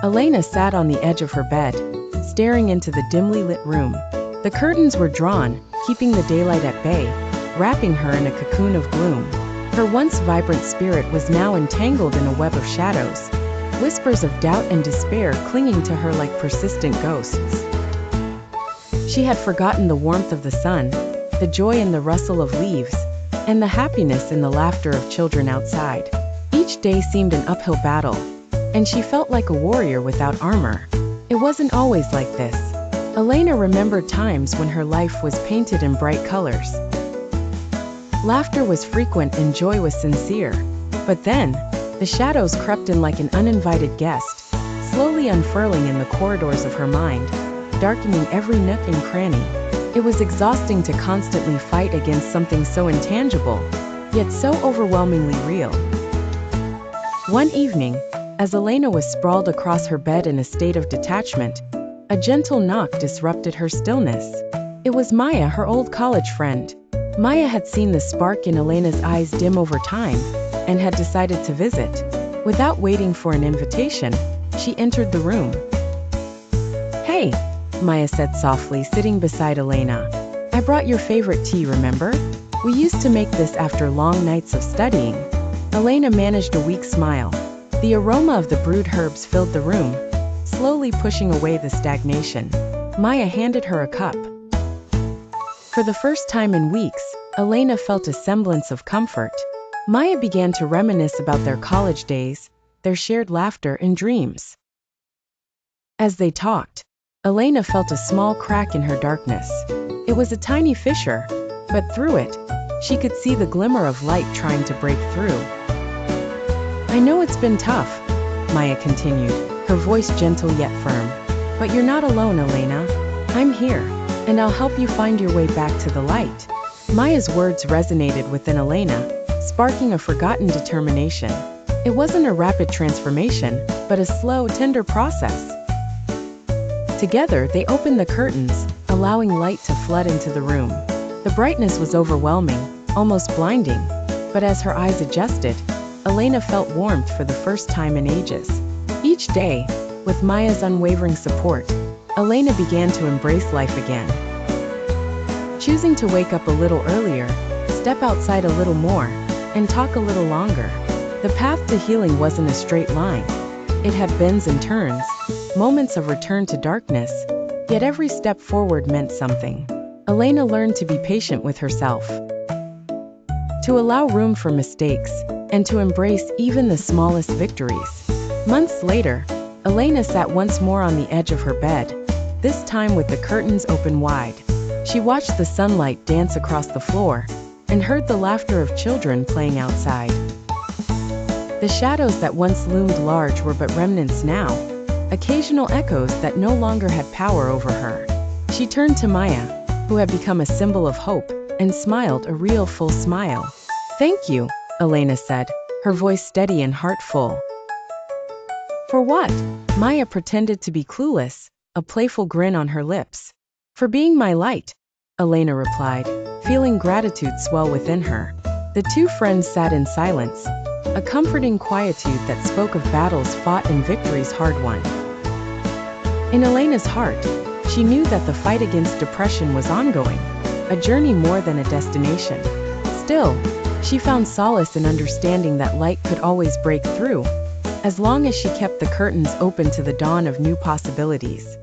Elena sat on the edge of her bed, staring into the dimly lit room. The curtains were drawn, keeping the daylight at bay, wrapping her in a cocoon of gloom. Her once vibrant spirit was now entangled in a web of shadows, whispers of doubt and despair clinging to her like persistent ghosts. She had forgotten the warmth of the sun, the joy in the rustle of leaves, and the happiness in the laughter of children outside. Each day seemed an uphill battle, and she felt like a warrior without armor. It wasn't always like this. Elena remembered times when her life was painted in bright colors. Laughter was frequent and joy was sincere. But then, the shadows crept in like an uninvited guest, slowly unfurling in the corridors of her mind, darkening every nook and cranny. It was exhausting to constantly fight against something so intangible, yet so overwhelmingly real. One evening, as Elena was sprawled across her bed in a state of detachment, a gentle knock disrupted her stillness. It was Maya, her old college friend. Maya had seen the spark in Elena's eyes dim over time, and had decided to visit. Without waiting for an invitation, she entered the room. "Hey," Maya said softly, sitting beside Elena. "I brought your favorite tea, remember? We used to make this after long nights of studying." Elena managed a weak smile. The aroma of the brewed herbs filled the room, slowly pushing away the stagnation. Maya handed her a cup. For the first time in weeks, Elena felt a semblance of comfort. Maya began to reminisce about their college days, their shared laughter and dreams. As they talked, Elena felt a small crack in her darkness. It was a tiny fissure, but through it, she could see the glimmer of light trying to break through. "I know it's been tough," Maya continued, her voice gentle yet firm. "But you're not alone, Elena. I'm here, and I'll help you find your way back to the light." Maya's words resonated within Elena, sparking a forgotten determination. It wasn't a rapid transformation, but a slow, tender process. Together, they opened the curtains, allowing light to flood into the room. The brightness was overwhelming, almost blinding, but as her eyes adjusted, Elena felt warmth for the first time in ages. Each day, with Maya's unwavering support, Elena began to embrace life again. Choosing to wake up a little earlier, step outside a little more, and talk a little longer. The path to healing wasn't a straight line. It had bends and turns, moments of return to darkness, yet every step forward meant something. Elena learned to be patient with herself, to allow room for mistakes, and to embrace even the smallest victories. Months later, Elena sat once more on the edge of her bed, this time with the curtains open wide. She watched the sunlight dance across the floor, and heard the laughter of children playing outside. The shadows that once loomed large were but remnants now, occasional echoes that no longer had power over her. She turned to Maya, who had become a symbol of hope, and smiled a real full smile. "Thank you," Elena said, her voice steady and heartful. "For what?" Maya pretended to be clueless, a playful grin on her lips. "For being my light," Elena replied, feeling gratitude swell within her. The two friends sat in silence, a comforting quietude that spoke of battles fought and victories hard won. In Elena's heart, she knew that the fight against depression was ongoing, a journey more than a destination. Still, she found solace in understanding that light could always break through, as long as she kept the curtains open to the dawn of new possibilities.